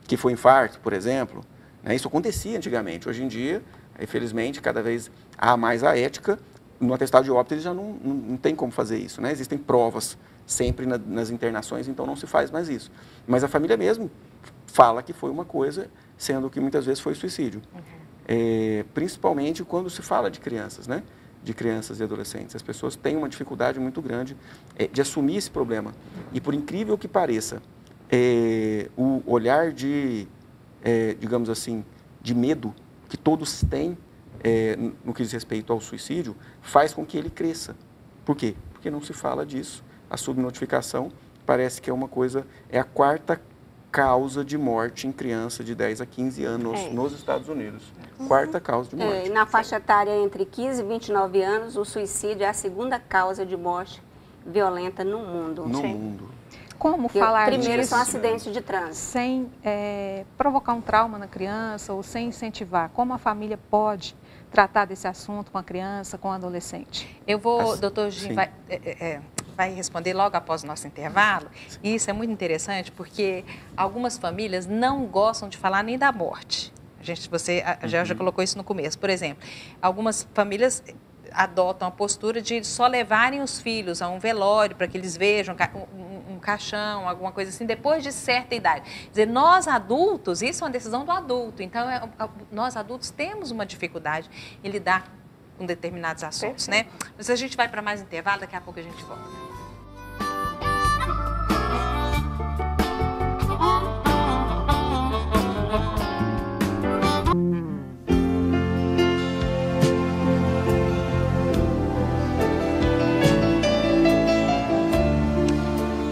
que foi infarto, por exemplo. Né? Isso acontecia antigamente. Hoje em dia, infelizmente, cada vez há mais a ética. No atestado de óbito, eles já não tem como fazer isso. Né? Existem provas sempre nas internações, então não se faz mais isso. Mas a família mesmo fala que foi uma coisa, sendo que muitas vezes foi suicídio. Principalmente quando se fala de crianças, né? De crianças e adolescentes. As pessoas têm uma dificuldade muito grande de assumir esse problema. E por incrível que pareça, o olhar digamos assim, de medo que todos têm no que diz respeito ao suicídio, faz com que ele cresça. Por quê? Porque não se fala disso. A subnotificação parece que é uma coisa, é a quarta causa de morte em criança de 10 a 15 anos nos Estados Unidos. Quarta causa de morte. Na faixa etária entre 15 e 29 anos, o suicídio é a segunda causa de morte violenta no mundo. No mundo. Como falar disso? Primeiro são acidentes de trânsito. Sem provocar um trauma na criança ou sem incentivar. Como a família pode tratar desse assunto com a criança, com o adolescente? Eu vou, doutor Gim, vai responder logo após o nosso intervalo. E isso é muito interessante porque algumas famílias não gostam de falar nem da morte. Você já colocou isso no começo. Por exemplo, algumas famílias adotam a postura de só levarem os filhos a um velório para que eles vejam um caixão, alguma coisa assim, depois de certa idade. Quer dizer, nós adultos, isso é uma decisão do adulto, então nós adultos temos uma dificuldade em lidar com determinados assuntos, né? Mas a gente vai para mais intervalo, daqui a pouco a gente volta.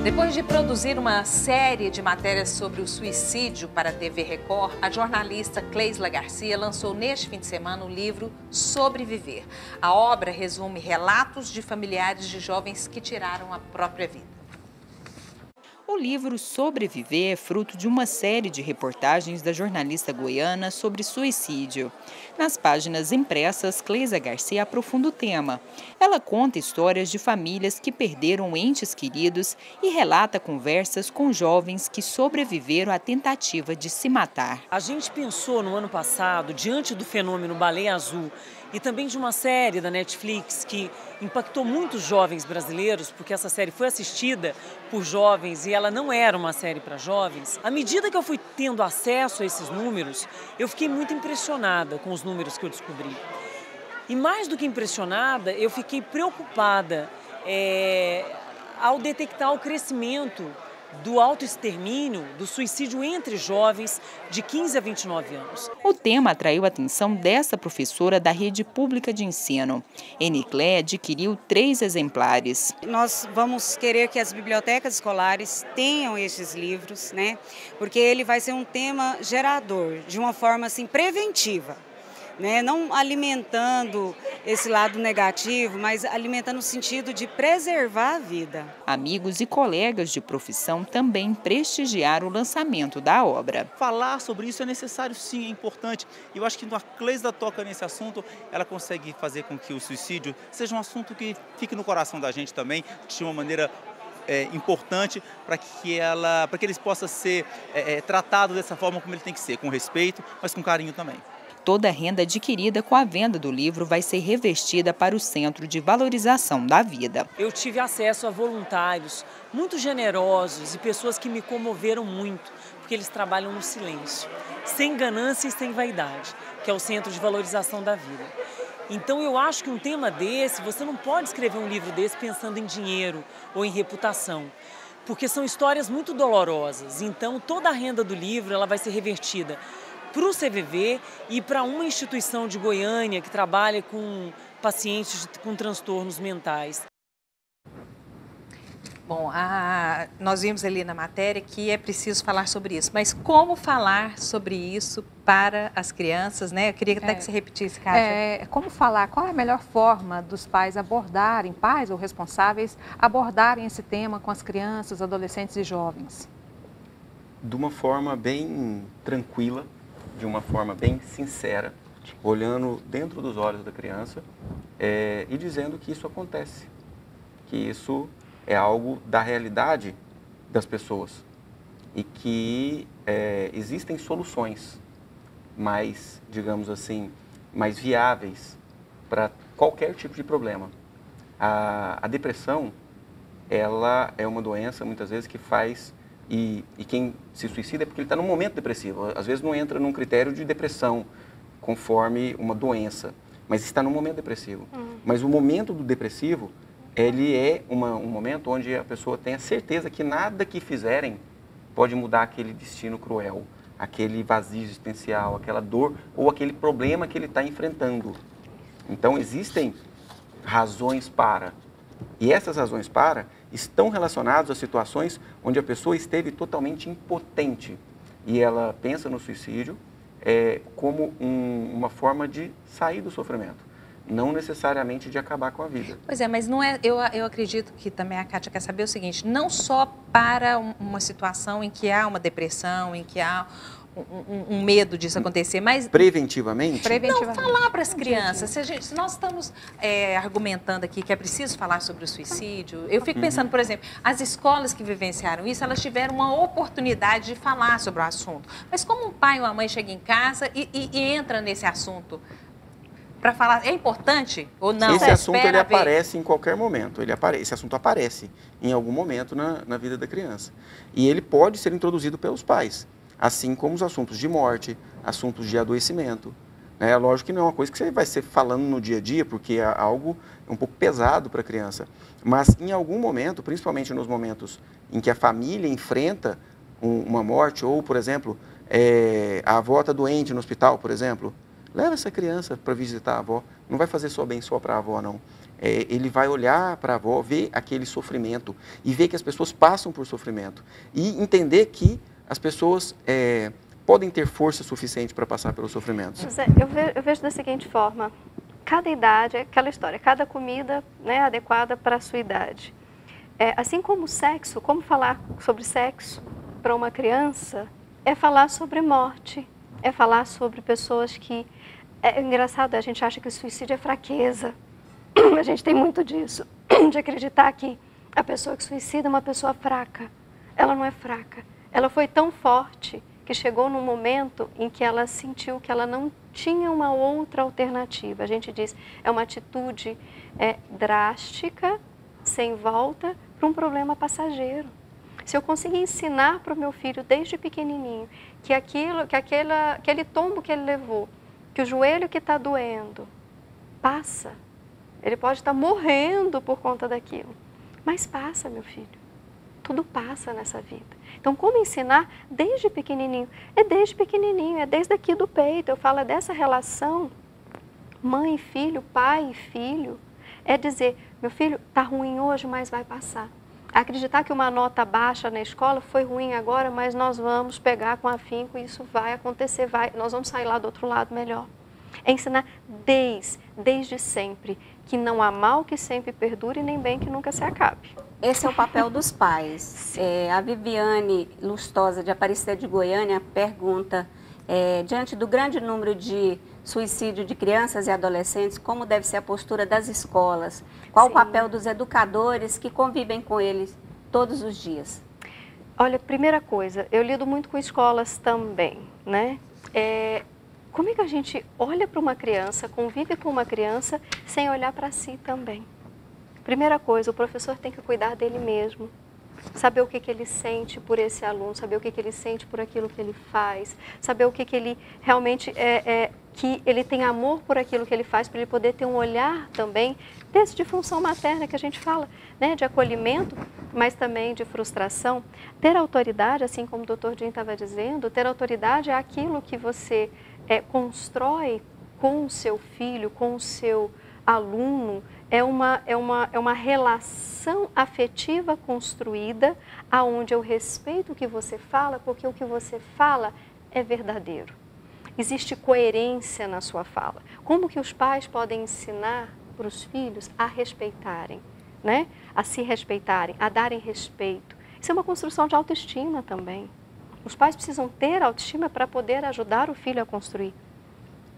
Depois de produzir uma série de matérias sobre o suicídio para a TV Record, a jornalista Cleisla Garcia lançou neste fim de semana o livro Sobreviver. A obra resume relatos de familiares de jovens que tiraram a própria vida. O livro Sobreviver é fruto de uma série de reportagens da jornalista goiana sobre suicídio. Nas páginas impressas, Cleisla Garcia aprofunda o tema. Ela conta histórias de famílias que perderam entes queridos e relata conversas com jovens que sobreviveram à tentativa de se matar. A gente pensou no ano passado, diante do fenômeno Baleia Azul, e também de uma série da Netflix que impactou muitos jovens brasileiros, porque essa série foi assistida por jovens e ela não era uma série para jovens. À medida que eu fui tendo acesso a esses números, eu fiquei muito impressionada com os números que eu descobri. E mais do que impressionada, eu fiquei preocupada ao detectar o crescimento do autoextermínio, do suicídio entre jovens de 15 a 29 anos. O tema atraiu a atenção dessa professora da rede pública de ensino. Eniclé adquiriu 3 exemplares. Nós vamos querer que as bibliotecas escolares tenham esses livros, né? Porque ele vai ser um tema gerador, de uma forma assim preventiva. Né? Não alimentando esse lado negativo, mas alimentando no sentido de preservar a vida. Amigos e colegas de profissão também prestigiaram o lançamento da obra. Falar sobre isso é necessário, sim, é importante. E eu acho que a Cleisda toca nesse assunto, ela consegue fazer com que o suicídio seja um assunto que fique no coração da gente também, de uma maneira importante para que ele possa ser tratado dessa forma como ele tem que ser, com respeito, mas com carinho também. Toda a renda adquirida com a venda do livro vai ser revestida para o Centro de Valorização da Vida. Eu tive acesso a voluntários muito generosos e pessoas que me comoveram muito, porque eles trabalham no silêncio, sem ganância e sem vaidade, que é o Centro de Valorização da Vida. Então eu acho que um tema desse, você não pode escrever um livro desse pensando em dinheiro ou em reputação, porque são histórias muito dolorosas. Então toda a renda do livro ela vai ser revertida para o CVV e para uma instituição de Goiânia que trabalha com pacientes com transtornos mentais. Bom, nós vimos ali na matéria que é preciso falar sobre isso, mas como falar sobre isso para as crianças, né? Eu queria até que você repetisse, Kátia. Como falar, qual é a melhor forma dos pais abordarem, pais ou responsáveis, abordarem esse tema com as crianças, adolescentes e jovens? De uma forma bem tranquila, de uma forma bem sincera, olhando dentro dos olhos da criança e dizendo que isso acontece, que isso é algo da realidade das pessoas e que existem soluções mais, digamos assim, mais viáveis para qualquer tipo de problema. A depressão, ela é uma doença, muitas vezes, que faz... E quem se suicida é porque ele está num momento depressivo. Às vezes não entra num critério de depressão, conforme uma doença, mas está num momento depressivo. Mas o momento do depressivo, ele é um momento onde a pessoa tem a certeza que nada que fizerem pode mudar aquele destino cruel, aquele vazio existencial, aquela dor ou aquele problema que ele está enfrentando. Então existem razões para. E essas razões para estão relacionadas a situações onde a pessoa esteve totalmente impotente e ela pensa no suicídio como uma forma de sair do sofrimento, não necessariamente de acabar com a vida. Pois é, mas não é. Eu acredito que também a Kátia quer saber o seguinte: não só para uma situação em que há uma depressão, em que há um medo disso acontecer, mas... Preventivamente? Não, falar para as crianças. Se nós estamos argumentando aqui que é preciso falar sobre o suicídio, eu fico pensando, por exemplo, as escolas que vivenciaram isso, elas tiveram uma oportunidade de falar sobre o assunto. Mas como um pai ou uma mãe chega em casa e entra nesse assunto para falar, é importante ou não? Esse assunto ele aparece em qualquer momento. Esse assunto aparece em algum momento na vida da criança. E ele pode ser introduzido pelos pais. Assim como os assuntos de morte, assuntos de adoecimento. É lógico que não é uma coisa que você vai ser falando no dia a dia, porque é algo um pouco pesado para a criança. Mas em algum momento, principalmente nos momentos em que a família enfrenta uma morte, ou, por exemplo, a avó está doente no hospital, por exemplo, leva essa criança para visitar a avó. Não vai fazer bem só para a avó, não. Ele vai olhar para a avó, ver aquele sofrimento e ver que as pessoas passam por sofrimento. E entender que as pessoas podem ter força suficiente para passar pelos sofrimentos. Eu vejo da seguinte forma: cada idade, é aquela história, cada comida, né, adequada para a sua idade. Assim como o sexo, como falar sobre sexo para uma criança é falar sobre morte, é falar sobre pessoas que... É engraçado, a gente acha que o suicídio é fraqueza. A gente tem muito disso, de acreditar que a pessoa que suicida é uma pessoa fraca. Ela não é fraca. Ela foi tão forte que chegou num momento em que ela sentiu que ela não tinha uma outra alternativa. A gente diz, é uma atitude drástica, sem volta, para um problema passageiro. Se eu conseguir ensinar para o meu filho desde pequenininho que aquele tombo que ele levou, que o joelho que está doendo, passa. Ele pode estar morrendo por conta daquilo, mas passa, meu filho. Tudo passa nessa vida. Então, como ensinar desde pequenininho? É desde pequenininho, é desde aqui do peito. Eu falo dessa relação mãe e filho, pai e filho. É dizer, meu filho, está ruim hoje, mas vai passar. Acreditar que uma nota baixa na escola foi ruim agora, mas nós vamos pegar com afinco e isso vai acontecer, nós vamos sair lá do outro lado melhor. É ensinar desde sempre, que não há mal que sempre perdure, nem bem que nunca se acabe. Esse é o papel dos pais. A Viviane Lustosa, de Aparecida de Goiânia, pergunta, diante do grande número de suicídio de crianças e adolescentes, como deve ser a postura das escolas? Qual o papel dos educadores que convivem com eles todos os dias? Olha, primeira coisa, eu lido muito com escolas também, né? Como é que a gente olha para uma criança, convive com uma criança, sem olhar para si também? Primeira coisa, o professor tem que cuidar dele mesmo. Saber o que ele sente por esse aluno, saber o que ele sente por aquilo que ele faz, saber o que ele realmente que ele tem amor por aquilo que ele faz, para ele poder ter um olhar também desse de função materna que a gente fala, né, de acolhimento, mas também de frustração. Ter autoridade, assim como o Dr. Jim estava dizendo, ter autoridade é aquilo que você constrói com o seu filho, com o seu aluno, é uma relação afetiva construída, aonde eu respeito o que você fala, porque o que você fala é verdadeiro. Existe coerência na sua fala. Como que os pais podem ensinar para os filhos a respeitarem, né? A se respeitarem, a darem respeito? Isso é uma construção de autoestima também. Os pais precisam ter autoestima para poder ajudar o filho a construir.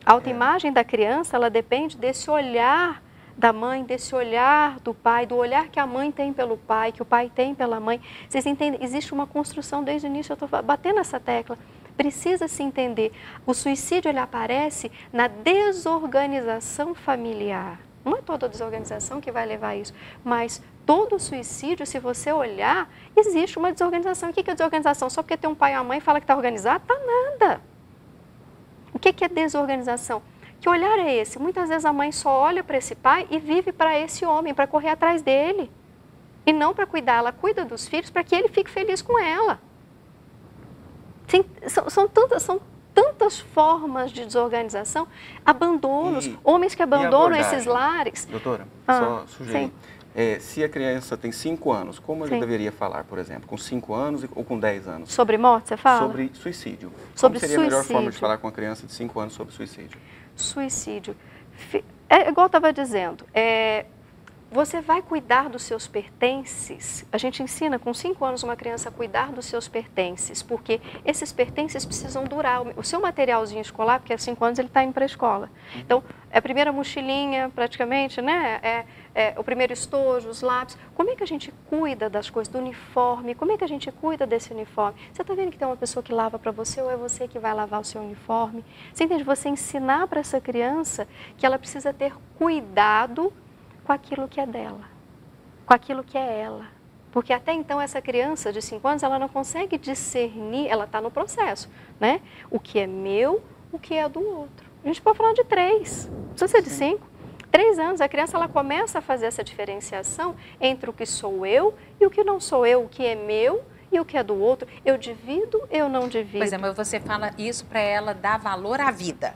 A autoimagem da criança, ela depende desse olhar da mãe, desse olhar do pai, do olhar que a mãe tem pelo pai, que o pai tem pela mãe. Vocês entendem? Existe uma construção desde o início, eu estou batendo essa tecla. Precisa se entender. O suicídio, ele aparece na desorganização familiar. Não é toda desorganização que vai levar a isso, mas todo suicídio, se você olhar, existe uma desorganização. O que é desorganização? Só porque tem um pai e uma mãe e fala que está organizado? Está nada. O que é desorganização? Que olhar é esse? Muitas vezes a mãe só olha para esse pai e vive para esse homem, para correr atrás dele. E não para cuidar. Ela cuida dos filhos para que ele fique feliz com ela. São tantas formas de desorganização, abandonos, homens que abandonam esses lares. Doutora, só sugerir. Se a criança tem 5 anos, como ele deveria falar, por exemplo, com 5 anos ou com 10 anos? Sobre morte, você fala? Sobre suicídio. Sobre como seria a melhor forma de falar com uma criança de 5 anos sobre suicídio? Suicídio. É igual eu estava dizendo, você vai cuidar dos seus pertences. A gente ensina com 5 anos uma criança a cuidar dos seus pertences, porque esses pertences precisam durar. O seu materialzinho escolar, porque há 5 anos ele está indo para a escola. Então, é a primeira mochilinha, praticamente, né? O primeiro estojo, os lápis. Como é que a gente cuida das coisas, do uniforme? Como é que a gente cuida desse uniforme? Você está vendo que tem uma pessoa que lava para você ou é você que vai lavar o seu uniforme? Você entende? Você ensinar para essa criança que ela precisa ter cuidado com aquilo que é dela, com aquilo que é ela. Porque até então essa criança de 5 anos, ela não consegue discernir, ela está no processo, né? O que é meu, o que é do outro. A gente pode falar de 3, não precisa ser de 5. 3 anos, a criança ela começa a fazer essa diferenciação entre o que sou eu e o que não sou eu, o que é meu e o que é do outro. Eu divido, eu não divido. Pois é, mas você fala isso para ela dar valor à vida.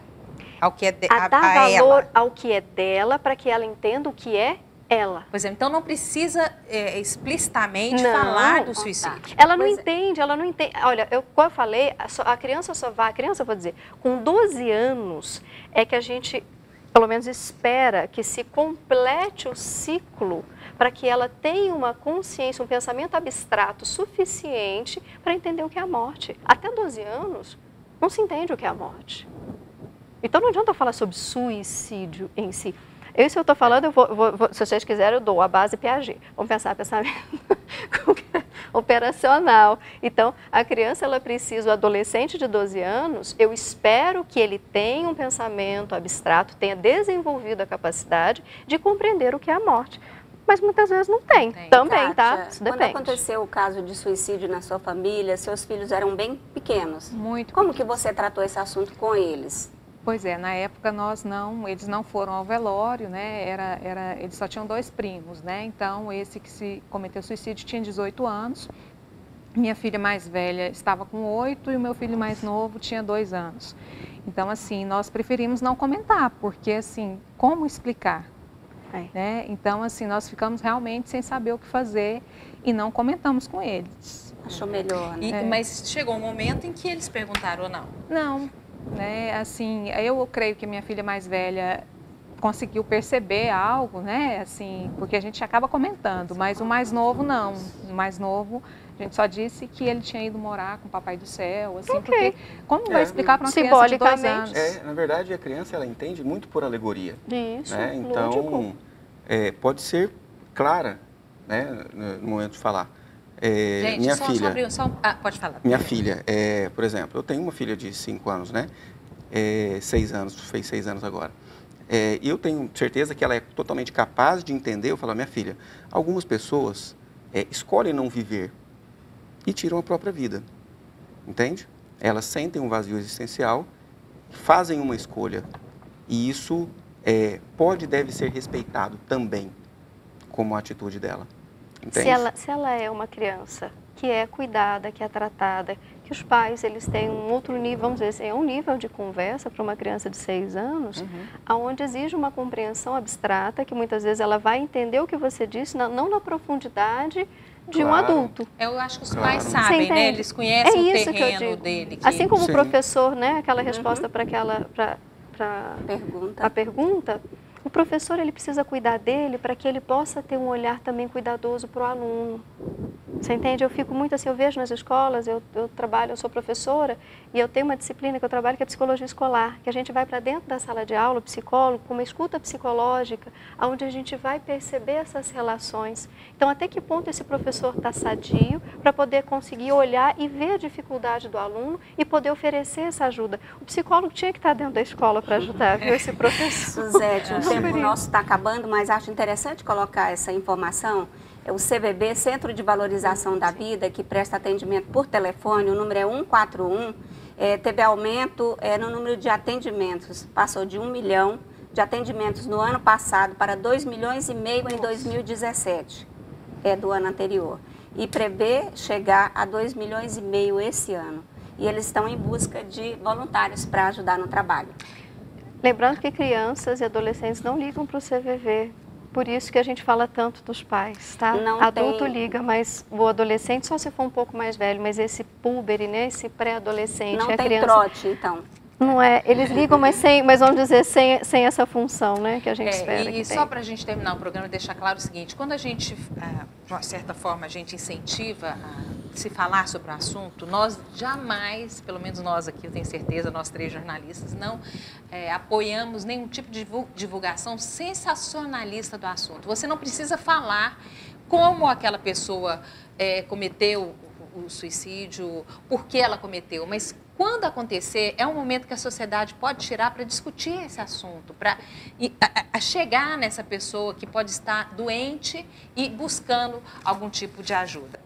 Ao que é dar valor ao que é dela, para que ela entenda o que é ela. Pois é, então não precisa explicitamente falar do suicídio. Ela não entende, ela não entende. Olha, como eu falei, a criança eu vou dizer, com 12 anos é que a gente, pelo menos espera que se complete o ciclo para que ela tenha uma consciência, um pensamento abstrato suficiente para entender o que é a morte. Até 12 anos não se entende o que é a morte. Então não adianta eu falar sobre suicídio em si. Isso eu estou falando, se vocês quiserem, eu dou a base Piaget. Vamos pensar pensamento operacional. Então, a criança, ela precisa, o adolescente de 12 anos, eu espero que ele tenha um pensamento abstrato, tenha desenvolvido a capacidade de compreender o que é a morte. Mas muitas vezes não tem. Também, Kátia, tá? Isso depende. Quando aconteceu o caso de suicídio na sua família, seus filhos eram bem pequenos. Muito Como pequenos. que você tratou esse assunto com eles? Pois é, na época eles não foram ao velório, né? Eles só tinham 2 primos, né? Então, esse que se cometeu suicídio tinha 18 anos, minha filha mais velha estava com 8 e o meu filho mais novo tinha 2 anos. Então, assim, nós preferimos não comentar, porque, assim, como explicar? Né? Então, assim, nós ficamos realmente sem saber o que fazer e não comentamos com eles. Achou melhor, né? Mas chegou um momento em que eles perguntaram ou não? Não. Né, assim, eu creio que minha filha mais velha conseguiu perceber algo, né, assim, porque a gente acaba comentando, mas o mais novo não. O mais novo, a gente só disse que ele tinha ido morar com o Papai do Céu, assim, porque como vai explicar para uma criança de 2 anos? Na verdade, a criança, ela entende muito por alegoria. Isso, né? Então, pode ser clara, né, no momento de falar. Gente, minha filha, pode falar. Minha filha, por exemplo, eu tenho uma filha de 5 anos, né? 6 anos, fez 6 anos agora. E eu tenho certeza que ela é totalmente capaz de entender. Eu falo, minha filha, algumas pessoas escolhem não viver e tiram a própria vida, entende? Elas sentem um vazio existencial, fazem uma escolha e isso pode e deve ser respeitado também como a atitude dela. Se ela é uma criança que é cuidada, que é tratada, que os pais eles têm um outro nível, vamos dizer assim, um nível de conversa para uma criança de 6 anos, onde exige uma compreensão abstrata, que muitas vezes ela vai entender o que você disse, não na profundidade de um adulto. Eu acho que os pais sabem, né? Eles conhecem o terreno dele. Assim como o professor, né? Aquela resposta para a pergunta, o professor ele precisa cuidar dele para que ele possa ter um olhar também cuidadoso para o aluno. Você entende? Eu fico muito assim, eu vejo nas escolas, eu trabalho, eu sou professora e eu tenho uma disciplina que eu trabalho que é psicologia escolar, que a gente vai para dentro da sala de aula, o psicólogo, com uma escuta psicológica, onde a gente vai perceber essas relações. Então, até que ponto esse professor está sadio para poder conseguir olhar e ver a dificuldade do aluno e poder oferecer essa ajuda. O psicólogo tinha que estar dentro da escola para ajudar, viu, esse professor. Suzete, o tempo nosso está acabando, mas acho interessante colocar essa informação. O CVB, Centro de Valorização da Vida, que presta atendimento por telefone, o número é 141, teve aumento no número de atendimentos, passou de 1 milhão de atendimentos no ano passado para 2,5 milhões em 2017, do ano anterior, e prevê chegar a 2,5 milhões esse ano. E eles estão em busca de voluntários para ajudar no trabalho. Lembrando que crianças e adolescentes não ligam para o CVV. Por isso que a gente fala tanto dos pais, tá? Adulto liga, mas o adolescente só se for um pouco mais velho, mas esse puber, né, esse pré-adolescente, não a tem criança... trote, então. Não é, eles ligam, mas vamos dizer, sem essa função, né, que a gente espera E só para a gente terminar o programa, deixar claro o seguinte, quando a gente, de uma certa forma, a gente incentiva a se falar sobre o assunto, nós jamais, pelo menos nós aqui, eu tenho certeza, nós 3 jornalistas, não apoiamos nenhum tipo de divulgação sensacionalista do assunto. Você não precisa falar como aquela pessoa cometeu o suicídio, por que ela cometeu, mas quando acontecer, é um momento que a sociedade pode tirar para discutir esse assunto, para chegar nessa pessoa que pode estar doente e buscando algum tipo de ajuda.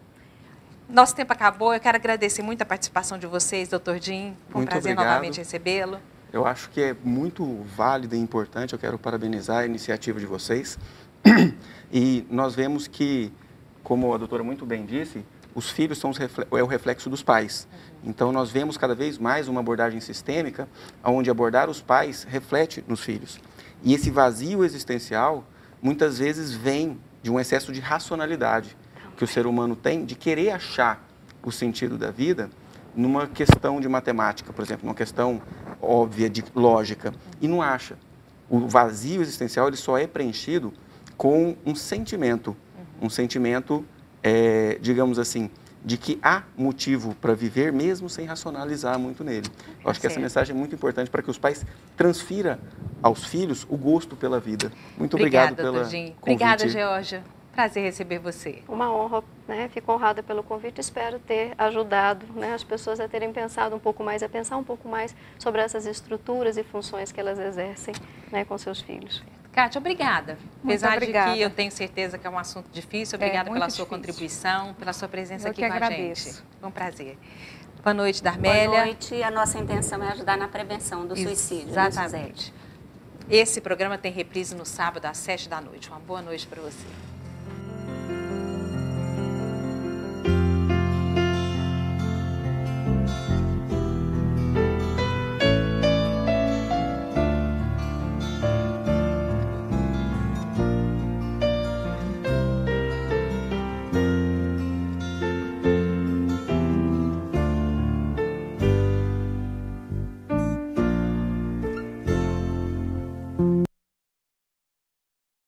Nosso tempo acabou, eu quero agradecer muito a participação de vocês, Dr. Jim, foi um prazer novamente recebê-lo. Eu acho que é muito válido e importante, eu quero parabenizar a iniciativa de vocês. E nós vemos que, como a doutora muito bem disse, os filhos são o reflexo dos pais. Então, nós vemos cada vez mais uma abordagem sistêmica, onde abordar os pais reflete nos filhos. E esse vazio existencial, muitas vezes, vem de um excesso de racionalidade que o ser humano tem, de querer achar o sentido da vida numa questão de matemática, por exemplo, numa questão óbvia de lógica, e não acha. O vazio existencial ele só é preenchido com um sentimento, digamos assim, de que há motivo para viver mesmo sem racionalizar muito nele. Eu acho que essa mensagem é muito importante para que os pais transfiram aos filhos o gosto pela vida. Muito obrigado pela convite. Obrigada, Georgia. Prazer receber você. Uma honra, né? Fico honrada pelo convite. Espero ter ajudado, né, as pessoas a terem pensado um pouco mais, a pensar um pouco mais sobre essas estruturas e funções que elas exercem, né, com seus filhos. Kátia, obrigada. Muito Apesar obrigada. de que eu tenho certeza que é um assunto difícil, obrigada pela sua contribuição, pela sua presença aqui com a gente. Foi um prazer. Boa noite, Darmélia. Boa noite. A nossa intenção é ajudar na prevenção do suicídio. Exatamente. Esse programa tem reprise no sábado às 7 da noite. Uma boa noite para você.